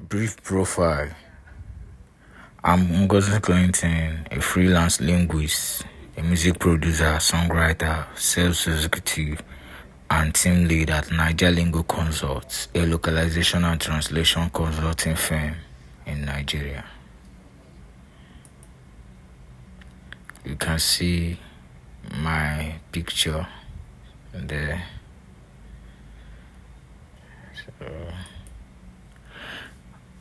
Brief profile. I'm Ngozi Clinton, a freelance linguist, a music producer, songwriter, sales executive, and team lead at Niger Lingo Consults, a localization and translation consulting firm in Nigeria. You can see my picture there. So,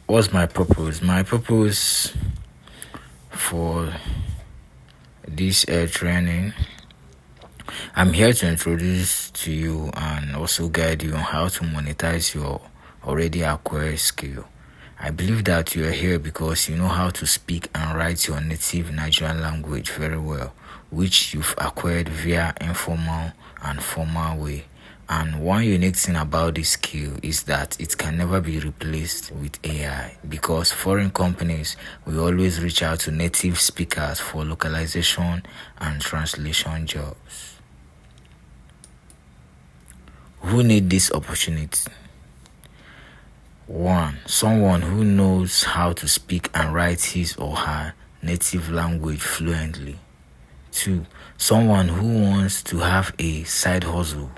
what's my purpose? My purpose for this training, I'm here to introduce to you and also guide you on how to monetize your already acquired skill. I believe that you are here because you know how to speak and write your native Nigerian language very well, which you've acquired via informal and formal way. And one unique thing about this skill is that it can never be replaced with AI, because foreign companies will always reach out to native speakers for localization and translation jobs. Who need this opportunity? 1. Someone who knows how to speak and write his or her native language fluently. 2. Someone who wants to have a side hustle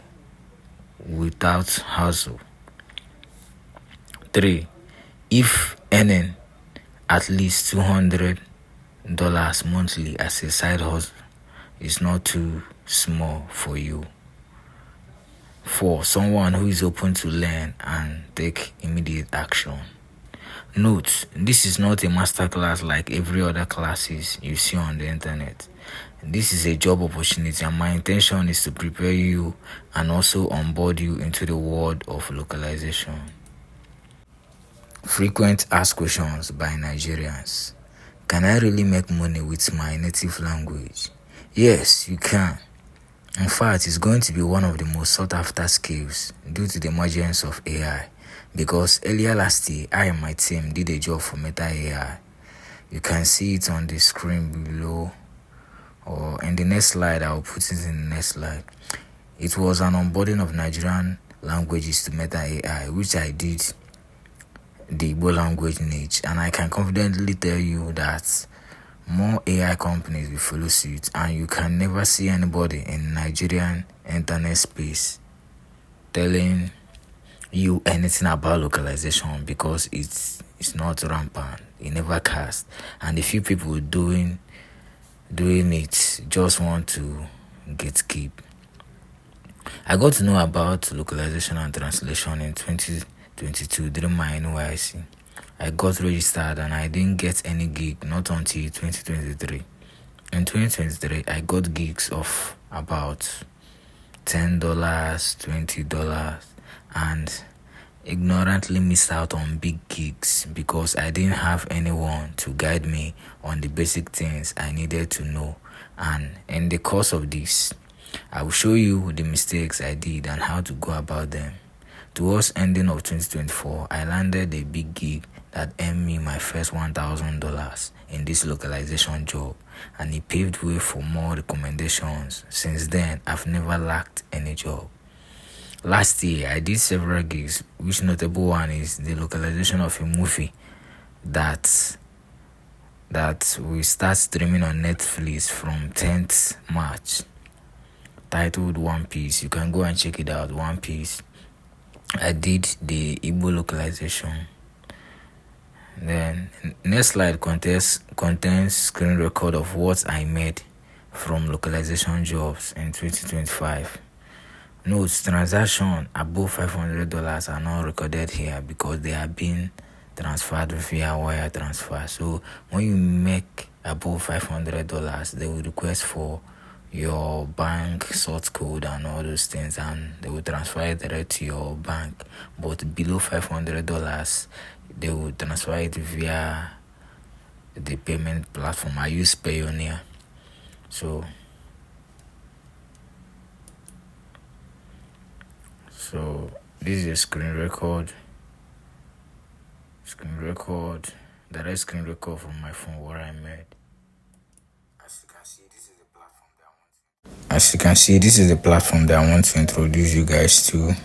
without hustle. 3. If earning at least $200 monthly as a side hustle is not too small for you. 4. Someone who is open to learn and take immediate action. Note, this is not a masterclass like every other classes you see on the internet. This is a job opportunity, and my intention is to prepare you and also onboard you into the world of localization. Frequent asked questions by Nigerians. Can I really make money with my native language? Yes, you can. In fact, it's going to be one of the most sought after skills due to the emergence of AI, because earlier last year, I and my team did a job for Meta AI. You can see it on the screen below, or in the next slide. I'll put it in the next slide. It was an onboarding of Nigerian languages to Meta AI, which I did the Igbo language niche, and I can confidently tell you that more AI companies will follow suit, and you can never see anybody in Nigerian internet space telling you anything about localization, because it's not rampant. It never cast, and the few people doing it just want to get keep. I got to know about localization and translation in 2022 during my NYC. I got registered and I didn't get any gig not until 2023. In 2023, I got gigs of about $10, $20, and ignorantly missed out on big gigs because I didn't have anyone to guide me on the basic things I needed to know. And in the course of this, I will show you the mistakes I did and how to go about them. Towards ending of 2024, I landed a big gig that earned me my first $1,000 in this localization job, and it paved way for more recommendations. Since then, I've never lacked any job. Last year, I did several gigs, which notable one is the localization of a movie that will start streaming on Netflix from 10th March, titled One Piece. You can go and check it out, One Piece. I did the Igbo localization. Then next slide contains screen record of what I made from localization jobs in 2025. Notes, transactions above $500 are not recorded here because they are being transferred via wire transfer. So when you make above $500, they will request for your bank sort code and all those things, and they will transfer it direct to your bank. But below $500, they will transfer it via the payment platform. I use Payoneer. So this is a screen record, direct screen record from my phone what I made. As you can see, this is the platform that I want to introduce you guys to.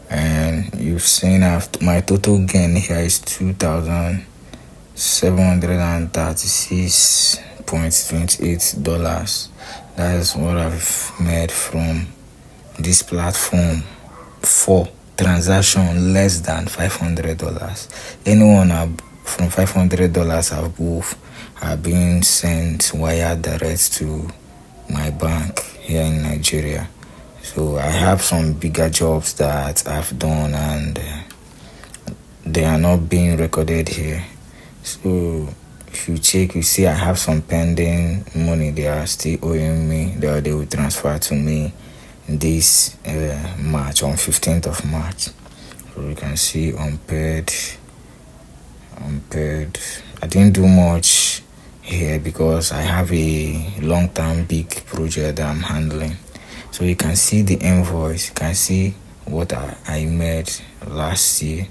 And you've seen my total gain here is $2,736.28. That is what I've made from this platform for transaction less than $500. Anyone from $500 above are being sent wire direct to my bank here in Nigeria. So I have some bigger jobs that I've done, and they are not being recorded here. So if you check, you see I have some pending money they are still owing me. They will transfer to me this March, on 15th of March. So you can see unpaid. I didn't do much here because I have a long-term big project that I'm handling. So you can see the invoice. You can see what I made last year.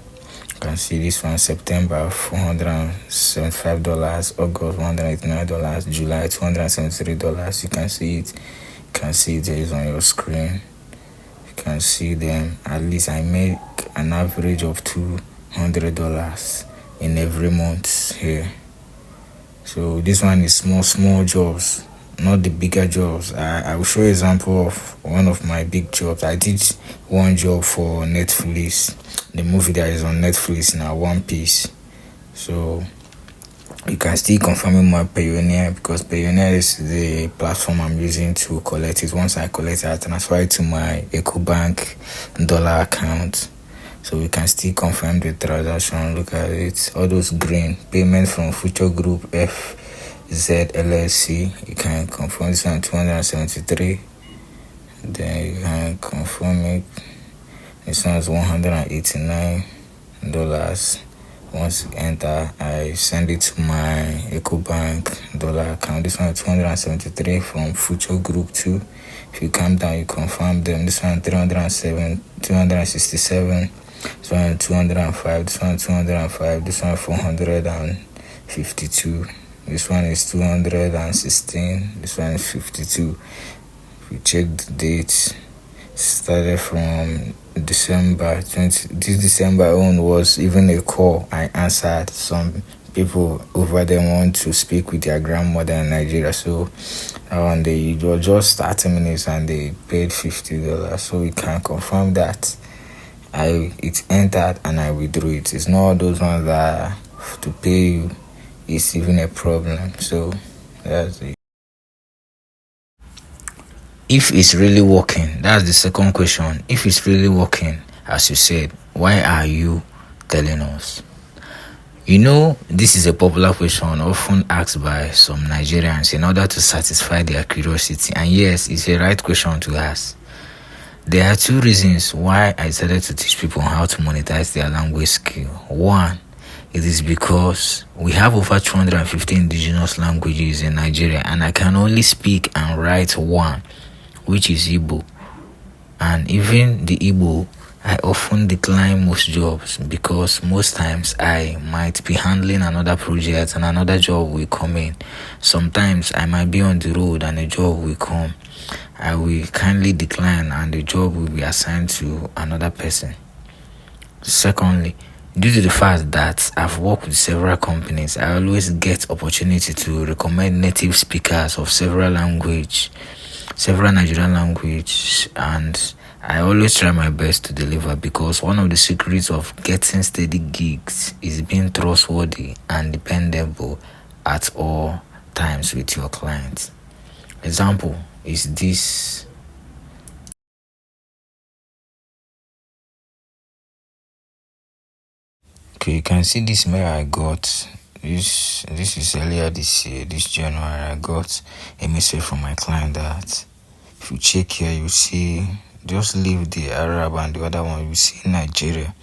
You can see this one: September $475, August $189, July $273. You can see it. You can see it is on your screen. You can see them. At least I make an average of $200 in every month here. So this one is small jobs, not the bigger jobs. I will show you example of one of my big jobs. I did one job for Netflix, the movie that is on Netflix now, One Piece. So you can still confirm my Payoneer, because Payoneer is the platform I'm using to collect it. Once I collect it, I transfer it to my EcoBank dollar account. So we can still confirm the transaction. Look at it, all those green: payment from Future Group FZ LLC. You can confirm this one, 273. Then you can confirm it. This one is $189. Once you enter, I send it to my EcoBank dollar account. This one is 273 from Future Group 2. If you come down, you confirm them. This one 307, 267. This one 205. This one 205. This one 452. This one is 216. This one is 52. If you check the dates, started from December 20. This December on was even a call I answered. Some people over there want to speak with their grandmother in Nigeria, so they were just 30 minutes and they paid $50. So we can confirm that it entered and I withdrew it. It's not those ones that to pay you is even a problem. So that's it. If it's really working, that's the second question. If it's really working, as you said, why are you telling us? You know, this is a popular question often asked by some Nigerians in order to satisfy their curiosity. And yes, it's a right question to ask. There are two reasons why I decided to teach people how to monetize their language skill. One, it is because we have over 250 indigenous languages in Nigeria, and I can only speak and write one, which is Igbo. And even the Igbo, I often decline most jobs because most times I might be handling another project and another job will come in. Sometimes I might be on the road and a job will come. I will kindly decline and the job will be assigned to another person. Secondly, due to the fact that I've worked with several companies, I always get opportunity to recommend native speakers of several Nigerian language, and I always try my best to deliver, because one of the secrets of getting steady gigs is being trustworthy and dependable at all times with your clients. Example is this. Okay, you can see this mail I got. This is earlier this year, this January. I got a message from my client that if you check here, you see, just leave the Arab and the other one, you see Nigeria.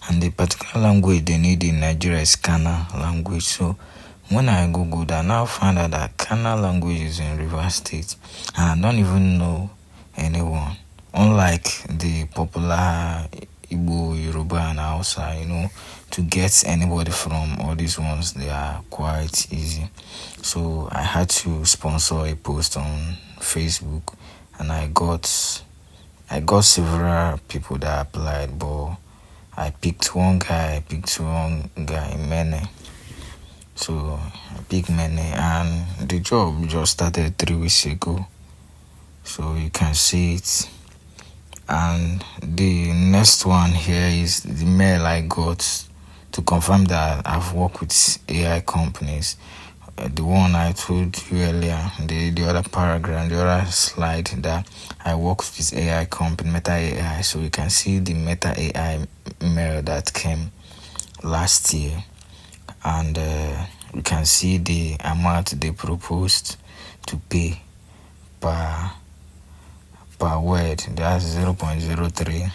And the particular language they need in Nigeria is Kana language. So when I googled, I now found out that Kana language is in Rivers State. And I don't even know anyone. Unlike the popular Igbo, Yoruba, and Hausa, to get anybody from all these ones, they are quite easy. So I had to sponsor a post on Facebook, and I got I got several people that applied, but I picked one guy, Mene. So I picked Mene, and the job just started 3 weeks ago. So you can see it. And the next one here is the mail I got to confirm that I've worked with AI companies. The one I told you earlier, the other paragraph, the other slide, that I work with AI company, Meta AI. So you can see the Meta AI mail that came last year, and you can see the amount they proposed to pay per word. That's 0.03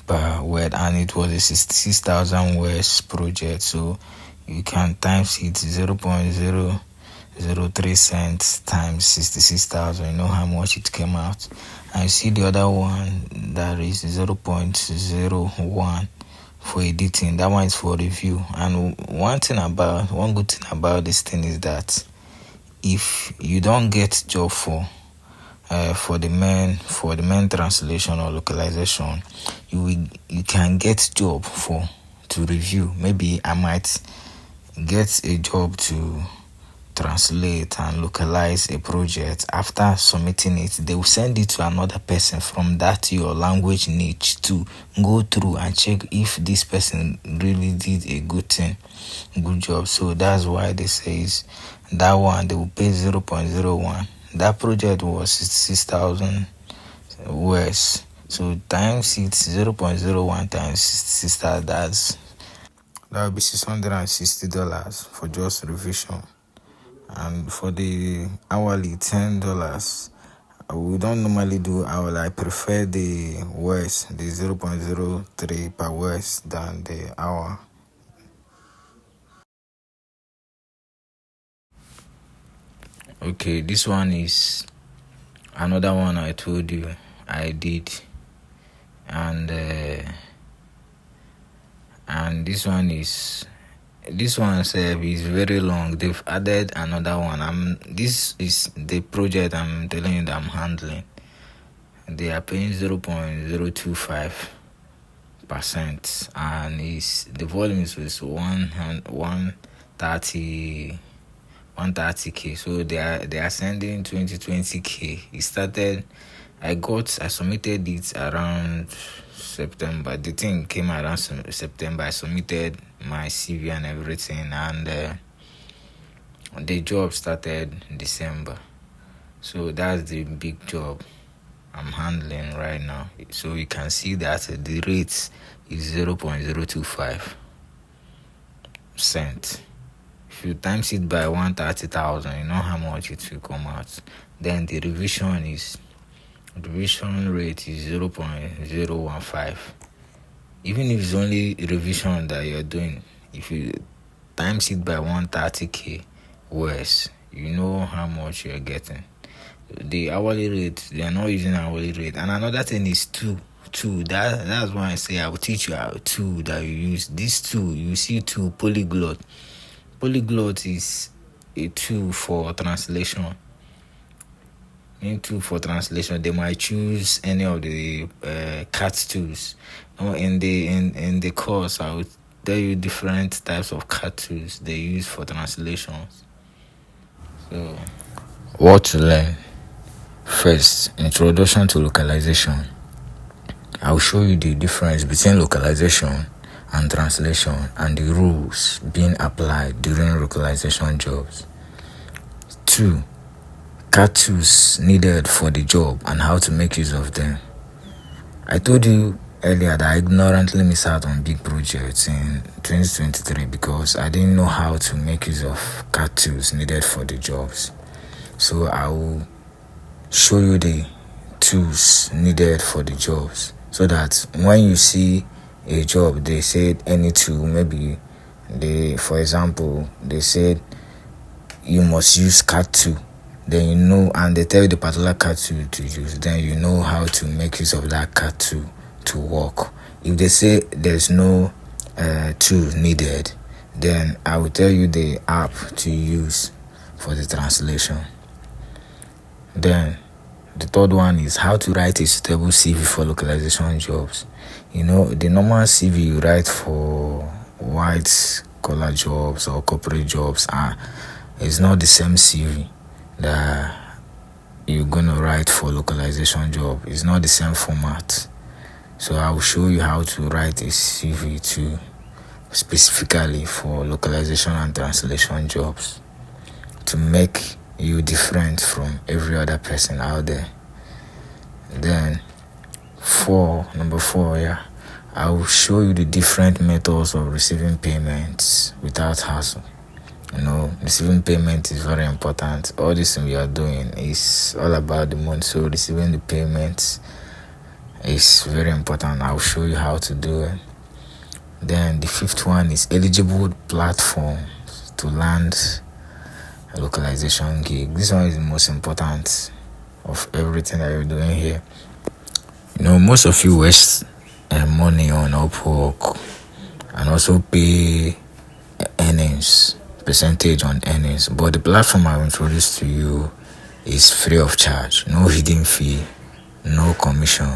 per word, and it was a 66,000 words project. So you can times it 0.003 cents times 66,000. You know how much it came out. And you see the other one that is 0.01 for editing. That one is for review. And one good thing about this thing is that if you don't get job for the main translation or localization, you can get job to review. Maybe I might get a job to translate and localize a project. After submitting it, they will send it to another person from that your language niche to go through and check if this person really did a good job. So that's why they say that one they will pay 0.01. That project was 66,000 words. So times it's 0.01 times 66,000. That will be $660 for just revision. And for the hourly, $10. We don't normally do hourly. I prefer the words, the 0.03 per words than the hour. Okay, this one is another one I told you I did, and this one is very long. They've added another one. This is the project I'm telling you that I'm handling. They are paying 0.025%, and the volume is 130k. So they are sending 20k. It started. I submitted it around September. The thing came around September. I submitted my CV and everything, and the job started December. So that's the big job I'm handling right now. So you can see that the rate is 0.025%. If you times it by 130,000, you know how much it will come out. Then the revision rate is 0.015. Even if it's only revision that you're doing, if you times it by 130k words, you know how much you're getting. The hourly rate, they are not using hourly rate. And another thing is two. That's why I say I will teach you how to that you use. This tool, you see tool, polyglot. Polyglot is a tool for translation. They might choose any of the cat tools. In the course, I will tell you different types of cat tools they use for translations. So, what to learn? First, introduction to localization. I'll show you the difference between localization and translation and the rules being applied during localization jobs. 2. Cat tools needed for the job and how to make use of them. I told you earlier that I ignorantly missed out on big projects in 2023 because I didn't know how to make use of cat tools needed for the jobs. So I will show you the tools needed for the jobs so that when you see a job, they said any tool, maybe for example, they said you must use cat tool, then you know, and they tell you the particular cat tool to use, then you know how to make use of that cat tool to work. If they say there's no tool needed, then I will tell you the app to use for the translation. Then The third one is how to write a suitable CV for localization jobs. The normal CV you write for white collar jobs or corporate jobs is not the same CV that you're gonna write for localization job. It's not the same format. So I'll show you how to write a CV too, specifically for localization and translation jobs, to make you different from every other person out there. Then number four, I will show you the different methods of receiving payments without hassle. Receiving payment is very important. All this thing we are doing is all about the money, so receiving the payments is very important. I'll show you how to do it. Then the fifth one is eligible platforms to land a localization gig. This one is the most important of everything that you're doing here. Most of you waste money on Upwork and also pay earnings, percentage on earnings, but the platform I introduced to you is free of charge. No hidden fee, no commission,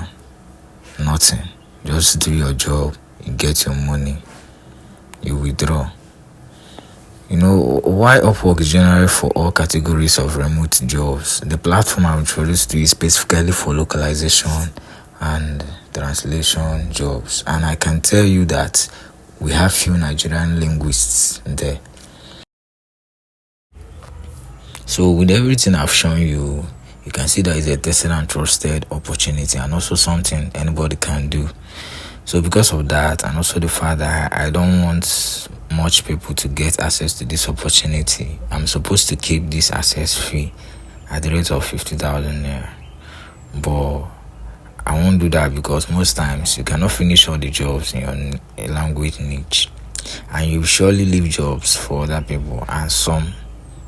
nothing. Just do your job, you get your money, you withdraw. Why Upwork is generally for all categories of remote jobs. The platform I introduced to you is specifically for localization and translation jobs, and I can tell you that we have few Nigerian linguists there. So with everything I've shown you, you can see that it's a tested and trusted opportunity, and also something anybody can do. So because of that, and also the fact that I don't want much people to get access to this opportunity, I'm supposed to keep this access fee at the rate of 50,000 naira. But I won't do that because most times you cannot finish all the jobs in your language niche, and you surely leave jobs for other people, and some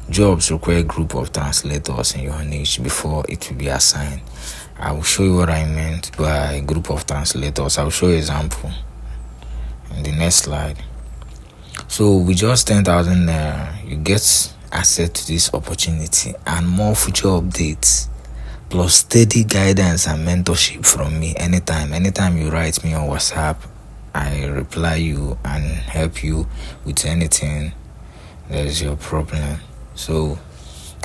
jobs require a group of translators in your niche before it will be assigned. I will show you what I meant by group of translators. I will show you an example in the next slide. So with just 10,000 naira, you get access to this opportunity and more future updates, plus steady guidance and mentorship from me anytime. Anytime you write me on WhatsApp, I reply you and help you with anything that is your problem. So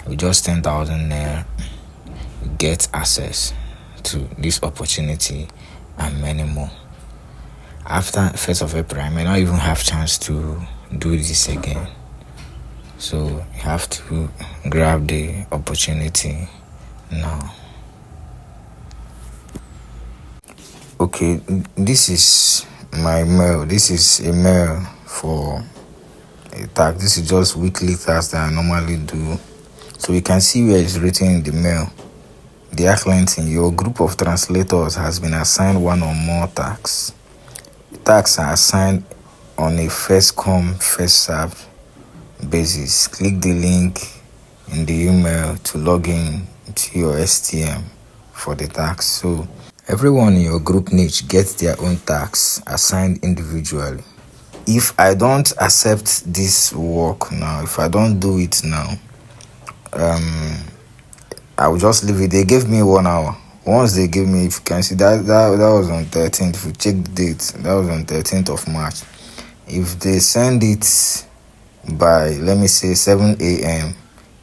with just 10,000 naira, you get access to this opportunity and many more. After 1st of April, I may not even have chance to do this again. So you have to grab the opportunity now. Okay, this is my mail. This is a mail for a task. This is just weekly tasks that I normally do. So you can see where it's written in the mail. Dear Clinton, your group of translators has been assigned one or more tasks. The tasks are assigned on a first come, first served basis. Click the link in the email to log in to your STM for the tasks. So everyone in your group niche gets their own tasks assigned individually. If I don't accept this work now, if I don't do it now, I will just leave it. They gave me 1 hour. Once they gave me, if you can see that was on 13th. If you check the date, that was on 13th of March. If they send it by, let me say, 7 a.m.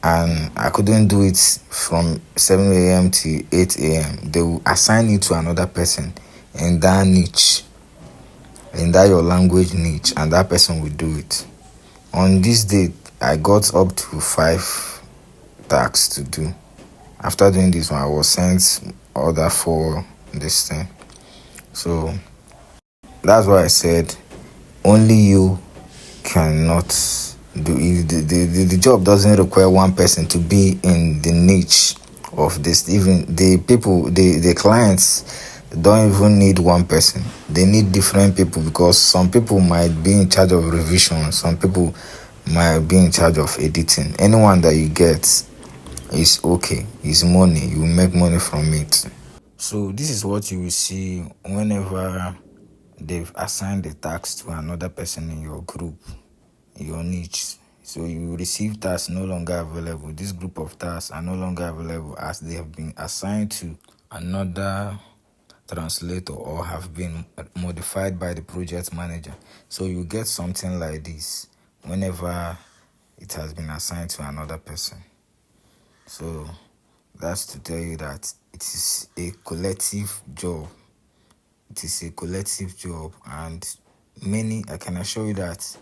and I couldn't do it from 7 a.m. to 8 a.m., they will assign it to another person in that niche, in that your language niche, and that person will do it. On this date, I got up to 5 tasks to do. After doing this one, I was sent order for this thing. So that's why I said only you cannot do it. The job doesn't require one person to be in the niche of this. Even the people, the clients don't even need one person. They need different people, because some people might be in charge of revision, some people might be in charge of editing. Anyone that you get is okay. It's money. You will make money from it. So this is what you will see whenever they've assigned the task to another person in your group, your niche. So you receive tasks no longer available. This group of tasks are no longer available as they have been assigned to another translator or have been modified by the project manager. So you get something like this whenever it has been assigned to another person. So that's to tell you that it is a collective job. It is a collective job, and I can assure you that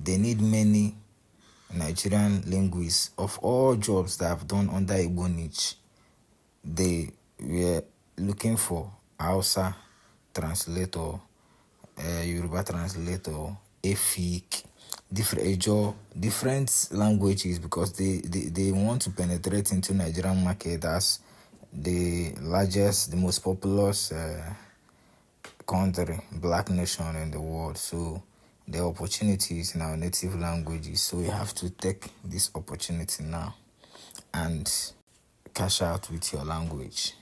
they need many Nigerian linguists of all jobs that have done under Igbo niche. They were looking for Hausa translator, Yoruba translator, Efik, different languages, because they want to penetrate into Nigerian market as the largest, the most populous country, black nation in the world. So the opportunities in our native languages. So we have to take this opportunity now and cash out with your language.